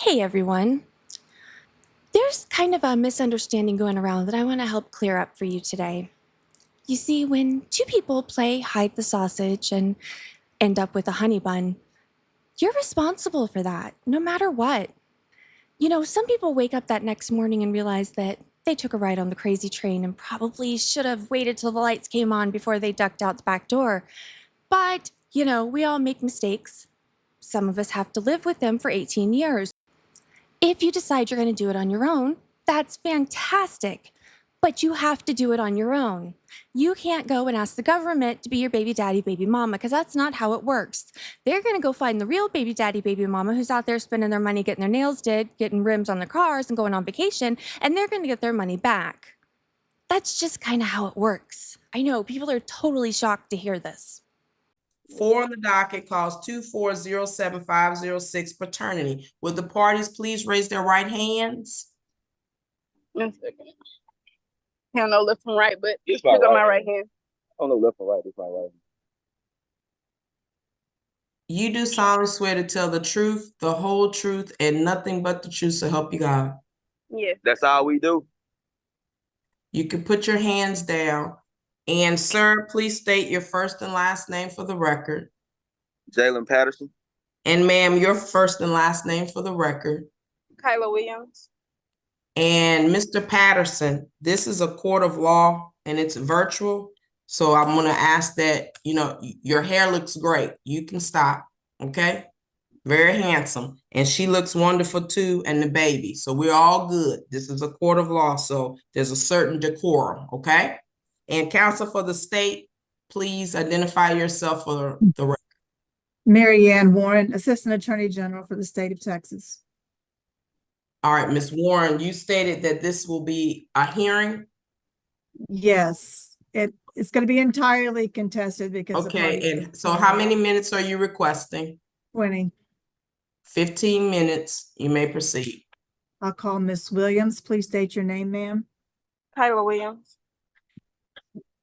Hey everyone. There's kind of a misunderstanding going around that I want to help clear up for you today. You see, when two people play hide the sausage and end up with a honey bun, you're responsible for that, no matter what. Some people wake up that next morning and realize that they took a ride on the crazy train and probably should have waited till the lights came on before they ducked out the back door. But, we all make mistakes. Some of us have to live with them for 18 years. If you decide you're going to do it on your own, that's fantastic. But you have to do it on your own. You can't go and ask the government to be your baby daddy, baby mama, because that's not how it works. They're going to go find the real baby daddy, baby mama who's out there spending their money getting their nails did, getting rims on their cars, and going on vacation, and they're going to get their money back. That's just kind of how it works. I know people are totally shocked to hear this. 4 on the docket calls 2407506 paternity. Would the parties please raise their right hands? 1 second. I don't know left and right, but It's pick my up right my hand. right hand. I don't know left or right. It's my right hand. You do solemnly swear to tell the truth, the whole truth, and nothing but the truth, so help you God. Yes. That's all we do. You can put your hands down. And sir, please state your first and last name for the record. Jalen Patterson. And ma'am, your first and last name for the record. Kyla Williams. And Mr. Patterson, this is a court of law and it's virtual. So I'm gonna ask that, your hair looks great. You can stop, okay? Very handsome. And she looks wonderful too, and the baby. So we're all good. This is a court of law, so there's a certain decorum, okay? And counsel for the state, please identify yourself for the record. Mary Ann Warren, Assistant Attorney General for the state of Texas. All right, Ms. Warren, you stated that this will be a hearing. Yes, it's going to be entirely contested because Okay, and so how many minutes are you requesting? 20. 15 minutes. You may proceed. I'll call Miss Williams. Please state your name, ma'am. Kyla Williams.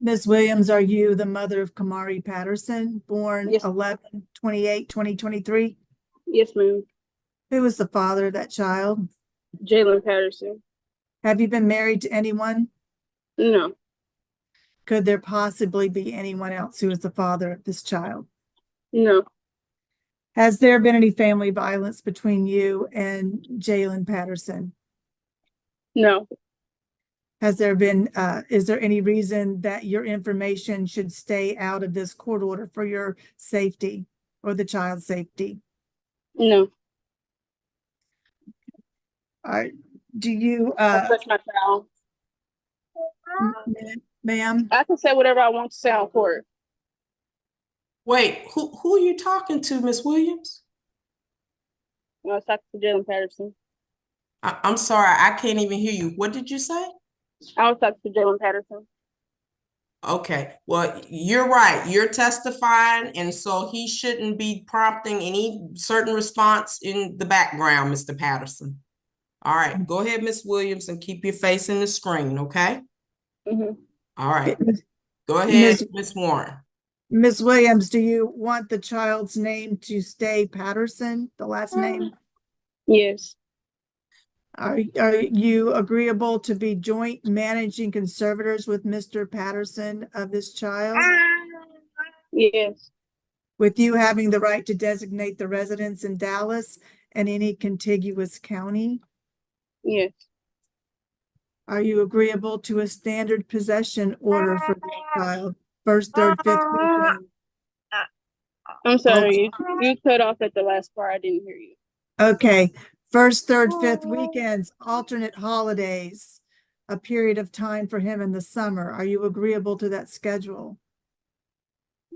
Ms. Williams, are you the mother of Kamari Patterson, born Yes. 11/28/2023? Yes, ma'am. Who was the father of that child? Jalen Patterson. Have you been married to anyone? No. Could there possibly be anyone else who is the father of this child? No. Has there been any family violence between you and Jalen Patterson? No. Has there been, is there any reason that your information should stay out of this court order for your safety or the child's safety? No. All right. Do you, I touch my child. ma'am? I can say whatever I want to say on court. Wait, who are you talking to, Ms. Williams? I was talking to Jalen Patterson. I'm sorry, I can't even hear you. What did you say? I was talking to Jalen Patterson. Okay, well, you're right. You're testifying, and so he shouldn't be prompting any certain response in the background, Mr. Patterson. All right, go ahead, Ms. Williams, and keep your face in the screen, okay? Mm-hmm. All right, go ahead, Ms. Warren. Ms. Williams, do you want the child's name to stay Patterson, the last name? Yes. Are you agreeable to be joint managing conservators with Mr. Patterson of this child? Yes. With you having the right to designate the residents in Dallas and any contiguous county? Yes. Are you agreeable to a standard possession order for this child? First, third, fifth weekend? I'm sorry, you cut off at the last part. I didn't hear you. Okay. First, third, fifth weekends, alternate holidays, a period of time for him in the summer. Are you agreeable to that schedule?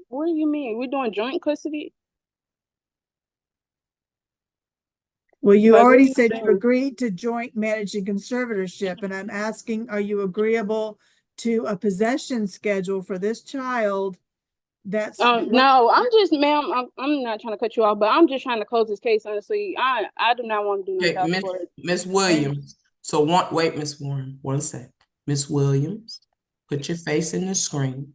What do you mean? We're doing joint custody? Well, you Like, already what are said you you saying? agreed to joint managing conservatorship, and I'm asking, are you agreeable to a possession schedule for this child? That's no, I'm just, ma'am, I'm not trying to cut you off, but I'm just trying to close this case. Honestly, I do not want to do no Okay, child support. Ms. Williams. So wait, Ms. Warren, one sec. Ms. Williams, put your face in the screen.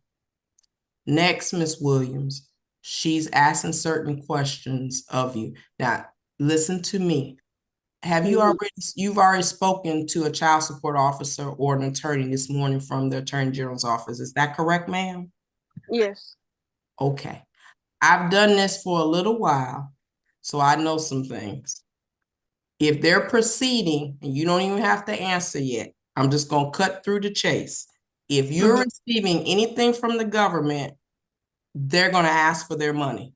Next, Ms. Williams, she's asking certain questions of you. Now, listen to me. Have you you've already spoken to a child support officer or an attorney this morning from the Attorney General's office? Is that correct, ma'am? Yes. Okay. I've done this for a little while, so I know some things. If they're proceeding, and you don't even have to answer yet, I'm just gonna cut through the chase. If you're receiving anything from the government, they're gonna ask for their money.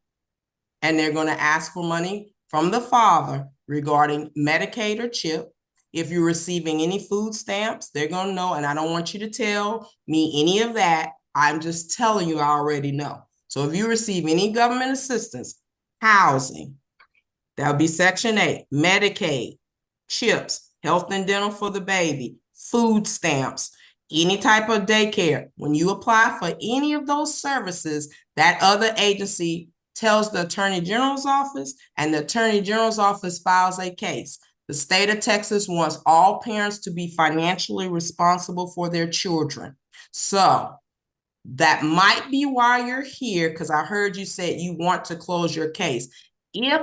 And they're gonna ask for money from the father regarding Medicaid or CHIP. If you're receiving any food stamps, they're gonna know, and I don't want you to tell me any of that. I'm just telling you, I already know. So if you receive any government assistance, housing, that would be Section 8, Medicaid, CHIPS, health and dental for the baby, food stamps, any type of daycare. When you apply for any of those services, that other agency tells the Attorney General's office, and the Attorney General's office files a case. The state of Texas wants all parents to be financially responsible for their children. So that might be why you're here, because I heard you said you want to close your case. If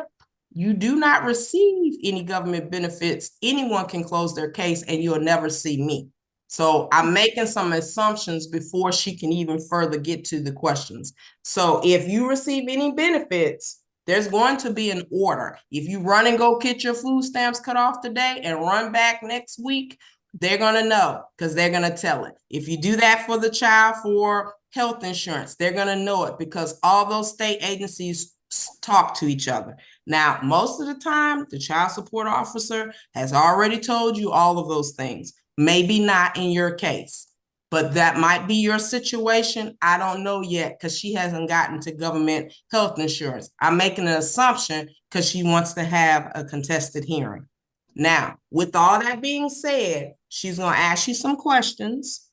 you do not receive any government benefits, anyone can close their case and you'll never see me. So I'm making some assumptions before she can even further get to the questions. So if you receive any benefits, there's going to be an order. If you run and go get your food stamps cut off today and run back next week, they're going to know because they're going to tell it. If you do that for the child for health insurance, they're going to know it because all those state agencies talk to each other. Now, most of the time, the child support officer has already told you all of those things. Maybe not in your case, but that might be your situation. I don't know yet because she hasn't gotten to government health insurance. I'm making an assumption because she wants to have a contested hearing. Now, with all that being said, she's going to ask you some questions.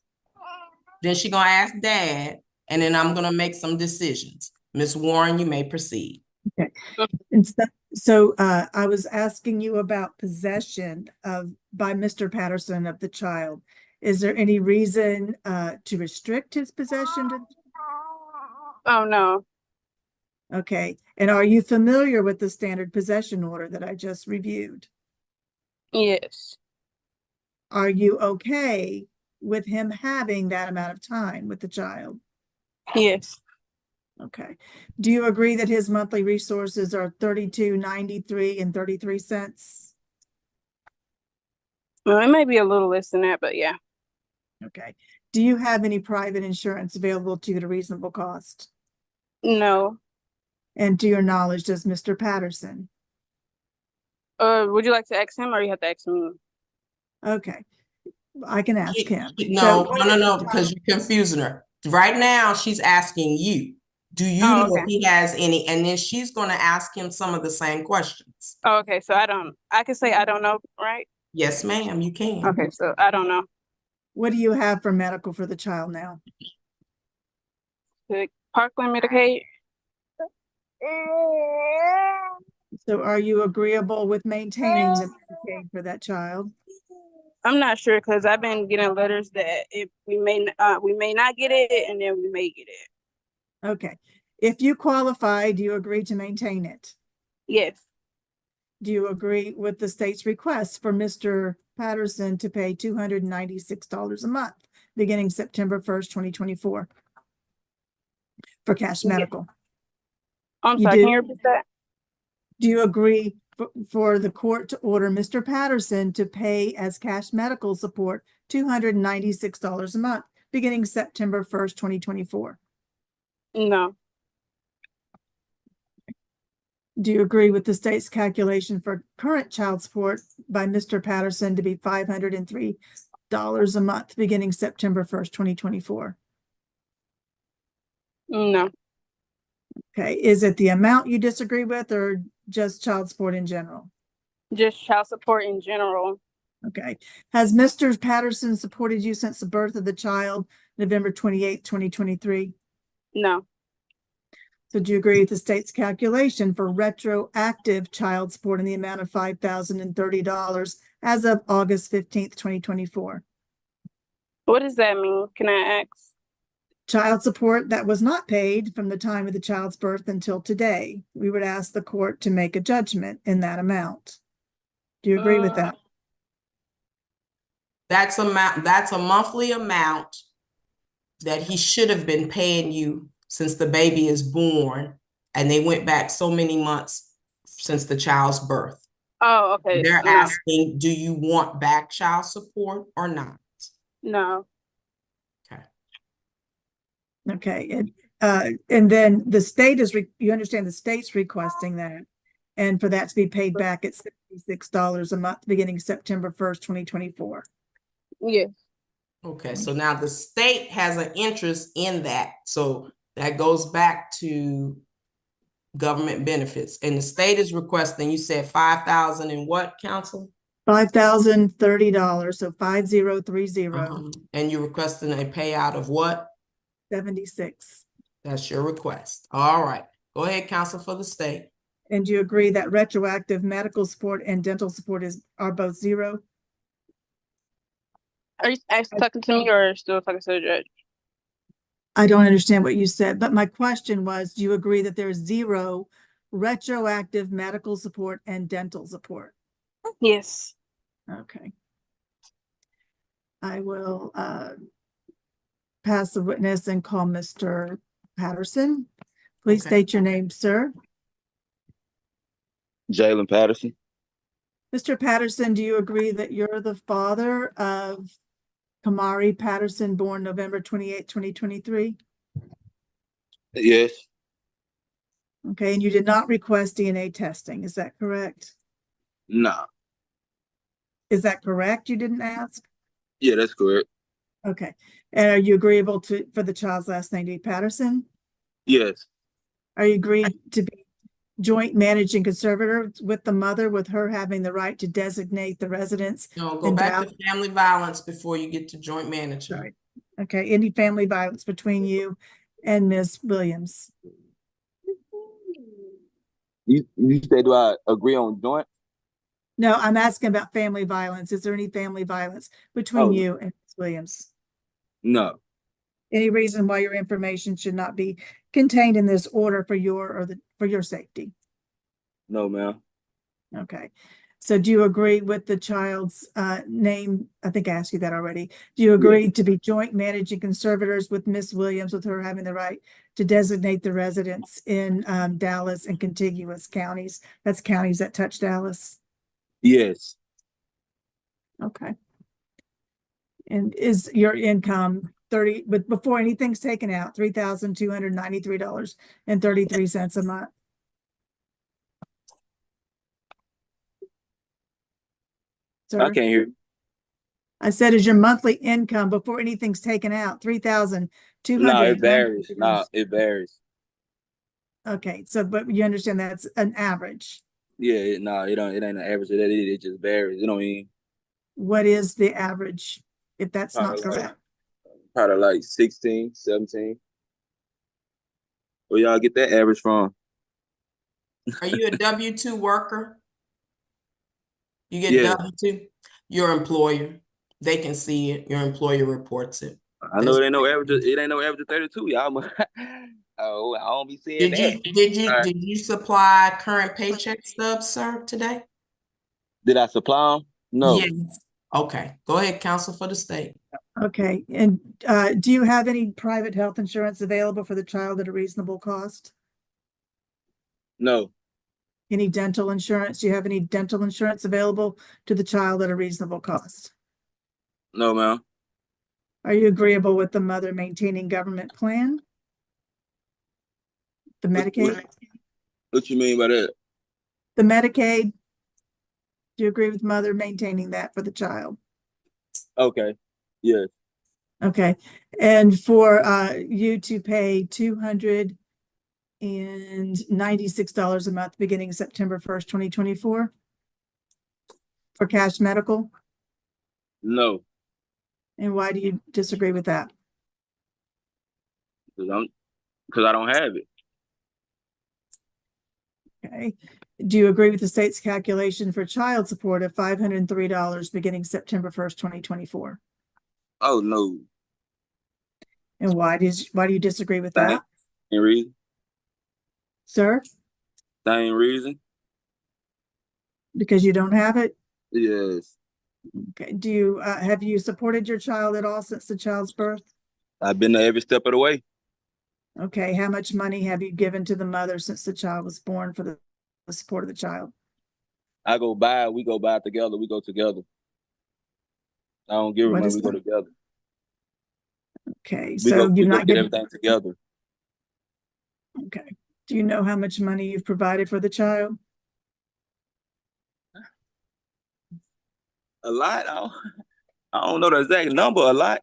Then she's going to ask Dad, and then I'm going to make some decisions. Ms. Warren, you may proceed. Okay. And so I was asking you about possession by Mr. Patterson of the child. Is there any reason to restrict his possession? Oh, no. Okay. And are you familiar with the standard possession order that I just reviewed? Yes. Are you okay with him having that amount of time with the child? Yes. Okay. Do you agree that his monthly resources are $32.93 Well, it may be a little less than that, but yeah. Okay. Do you have any private insurance available to you at a reasonable cost? No. And to your knowledge, does Mr. Patterson? Would you like to ask him or you have to ask me? Okay. I can ask him. No, because you're confusing her. Right now, she's asking you. Do you know if he has any? And then she's going to ask him some of the same questions. Oh, okay. So I can say I don't know, right? Yes, ma'am, you can. Okay, so I don't know. What do you have for medical for the child now? The Parkland Medicaid. So are you agreeable with maintaining the Medicaid for that child? I'm not sure because I've been getting letters that we may not get it and then we may get it. Okay. If you qualify, do you agree to maintain it? Yes. Do you agree with the state's request for Mr. Patterson to pay $296 a month beginning September 1st, 2024 for cash medical? I'm You sorry, do? can you repeat that? Do you agree for the court to order Mr. Patterson to pay as cash medical support $296 a month beginning September 1st, 2024? No. Do you agree with the state's calculation for current child support by Mr. Patterson to be $503 a month beginning September 1st, 2024? No. Okay, is it the amount you disagree with or just child support in general? Just child support in general. Okay. Has Mr. Patterson supported you since the birth of the child, November 28th, 2023? No. So do you agree with the state's calculation for retroactive child support in the amount of $5,030 as of August 15th, 2024? What does that mean? Can I ask? Child support that was not paid from the time of the child's birth until today. We would ask the court to make a judgment in that amount. Do you agree with that? That's a monthly amount that he should have been paying you since the baby is born, and they went back so many months since the child's birth. Oh, okay. They're No, asking, do you want back child support or not? no. Okay. Okay, and then the state is, you understand the state's requesting that, and for that to be paid back at $66 a month, beginning September 1st, 2024. Yes. Okay, so now the state has an interest in that. So that goes back to government benefits. And the state is requesting, you said 5,000 and what, council? $5,030, so 5030 And you're requesting a payout of what? 76. That's your request. All right. Go ahead, counsel for the state. And do you agree that retroactive medical support and dental support are both zero? Are you talking to me or still talking to the judge? I don't understand what you said, but my question was, do you agree that there's zero retroactive medical support and dental support? Yes. Okay. I will pass the witness and call Mr. Patterson. Please Okay. state your name, sir. Jalen Patterson. Mr. Patterson, do you agree that you're the father of Kamari Patterson, born November 28, 2023? Yes. Okay, and you did not request DNA testing, is that correct? Nah. Is that correct? You didn't ask? Yeah, that's correct. Okay, and are you agreeable for the child's last name to be Patterson? Yes. Are you agreed to be joint managing conservator with the mother, with her having the right to designate the residence? No, go back to family violence before you get to joint manager. Sorry. Okay, any family violence between you and Ms. Williams? You say, do I agree on joint? No, I'm asking about family violence. Is there any family violence between you and Ms. Williams? No. Any reason why your information should not be contained in this order for your safety? No, ma'am. Okay. So do you agree with the child's name? I think I asked you that already. Do you agree to be joint managing conservators with Miss Williams, with her having the right to designate the residents in Dallas and contiguous counties? That's counties that touch Dallas. Yes. Okay. And is your income but before anything's taken out, $3,293.33 a month? Sir? I can't hear. I said, is your monthly income before anything's taken out $3,200? No, it varies. No, it varies. Okay, so but you understand that's an average. Yeah, it ain't an average of that. It just varies. You know what I mean? What is the average, if that's not correct? Probably like 16, 17. Where y'all get that average from? Are you a W-2 worker? You get Yeah. W-2? Your employer, they can see it. Your employer reports it. I know it ain't no average. It ain't no average of 32, y'all. Oh, I don't be seeing that. Did you supply current paycheck stubs, sir, today? Did I supply them? No. Yes. Okay. Go ahead, counsel for the state. Okay, and do you have any private health insurance available for the child at a reasonable cost? No. Any dental insurance? Do you have any dental insurance available to the child at a reasonable cost? No, ma'am. Are you agreeable with the mother maintaining government plan? The Medicaid? What you mean by that? The Medicaid? Do you agree with mother maintaining that for the child? Okay. Yes. Okay, and for you to pay $296 a month beginning September 1st, 2024 for cash medical? No. And why do you disagree with that? Because I don't have it. Okay. Do you agree with the state's calculation for child support of $503 beginning September 1st, 2024? Oh, no. And why do you disagree with that? Same reason. Sir? Same reason. Because you don't have it? Yes. Okay, do you, have you supported your child at all since the child's birth? I've been there every step of the way. Okay, how much money have you given to the mother since the child was born for the support of the child? We go buy together, we go together. I don't give her What money, is we go that? together. Okay, We so go you've we go not get given, everything together. okay. Do you know how much money you've provided for the child? A lot. I don't know the exact number. A lot.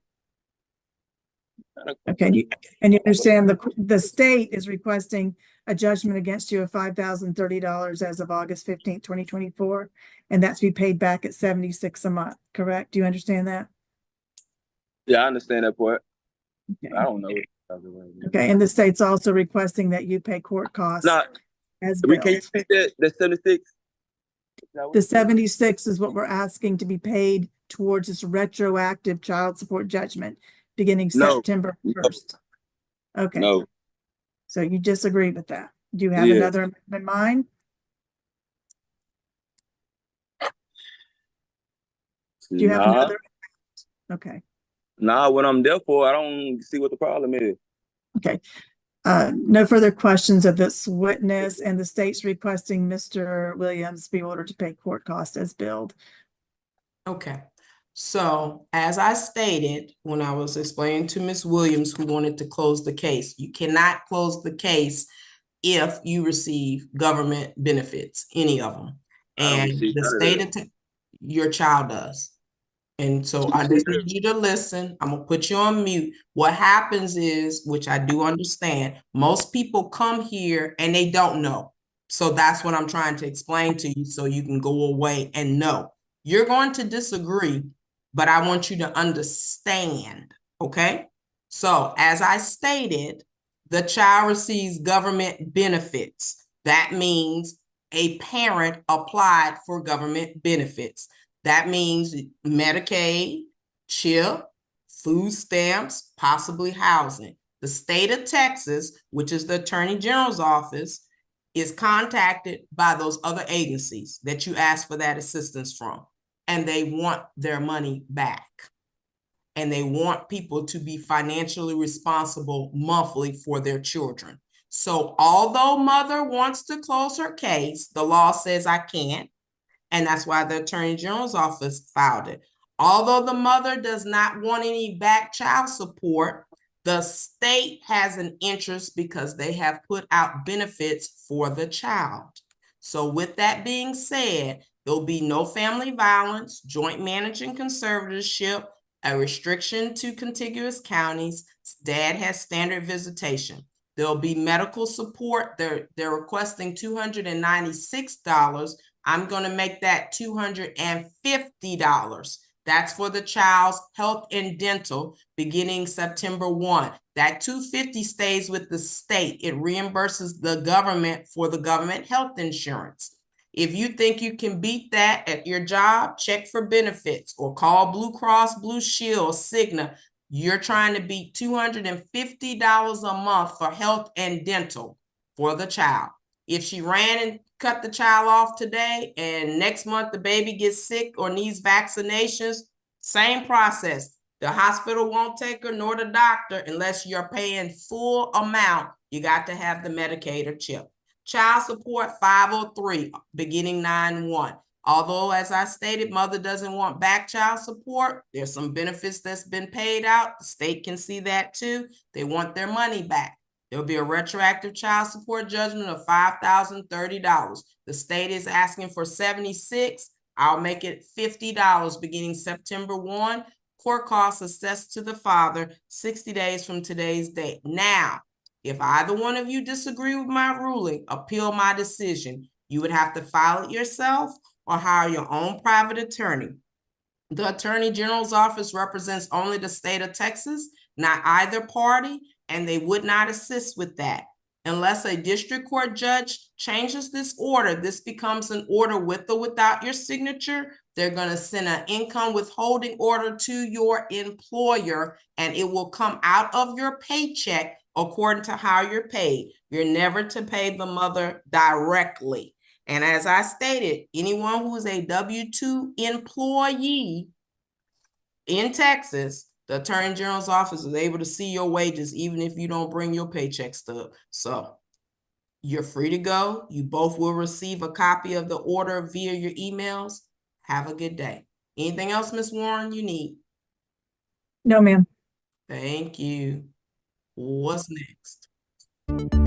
Okay, and you understand the state is requesting a judgment against you of $5,030 as of August 15th, 2024, and that's to be paid back at 76 a month, correct? Do you understand that? Yeah, I understand that part. Okay. I don't know. Okay, and the state's also requesting that you pay court costs Nah, as can you billed. repeat that? That's 76. The 76 is what we're asking to be paid towards this retroactive child support judgment beginning No, September no, 1st. Okay, no. so you disagree with that. Do you have Yeah. another amendment in mind? Do you have Nah, another? Okay, nah. What I'm there for, I don't see what the problem is. okay. No further questions of this witness, and the state's requesting Mr. Williams be ordered to pay court costs as billed. Okay. So as I stated, when I was explaining to Ms. Williams, who wanted to close the case, you cannot close the case if you receive government benefits, any of them. I don't And receive the none of state that. of your child does. And so I just need you to listen. I'm gonna put you on mute. What happens is, which I do understand, most people come here and they don't know. So that's what I'm trying to explain to you so you can go away and know. You're going to disagree, but I want you to understand, okay? So as I stated, the child receives government benefits. That means a parent applied for government benefits. That means Medicaid, CHIP, food stamps, possibly housing. The state of Texas, which is the Attorney General's office, is contacted by those other agencies that you asked for that assistance from, and they want their money back. And they want people to be financially responsible monthly for their children. So although mother wants to close her case, the law says I can't. And that's why the Attorney General's office filed it. Although the mother does not want any back child support, the state has an interest because they have put out benefits for the child. So with that being said, there'll be no family violence, joint managing conservatorship, a restriction to contiguous counties. Dad has standard visitation. There'll be medical support. They're requesting $296. I'm going to make that $250. That's for the child's health and dental beginning September 1. That $250 stays with the state. It reimburses the government for the government health insurance. If you think you can beat that at your job, check for benefits or call Blue Cross Blue Shield, Cigna. You're trying to beat $250 a month for health and dental for the child. If she ran and cut the child off today and next month the baby gets sick or needs vaccinations, same process. The hospital won't take her nor the doctor unless you're paying full amount. You got to have the Medicaid or CHIP. Child support 503 beginning 9/1. Although, as I stated, mother doesn't want back child support, there's some benefits that's been paid out. The state can see that too. They want their money back. There'll be a retroactive child support judgment of $5,030. The state is asking for 76. I'll make it $50 beginning September 1. Court costs assessed to the father 60 days from today's date. Now, if either one of you disagree with my ruling, appeal my decision. You would have to file it yourself or hire your own private attorney. The Attorney General's office represents only the state of Texas, not either party, and they would not assist with that. Unless a district court judge changes this order, this becomes an order with or without your signature. They're going to send an income withholding order to your employer, and it will come out of your paycheck according to how you're paid. You're never to pay the mother directly. And as I stated, anyone who is a W-2 employee in Texas, the Attorney General's office is able to see your wages even if you don't bring your paycheck stub. So you're free to go. You both will receive a copy of the order via your emails. Have a good day. Anything else, Ms. Warren, you need? No, ma'am. Thank you. What's next?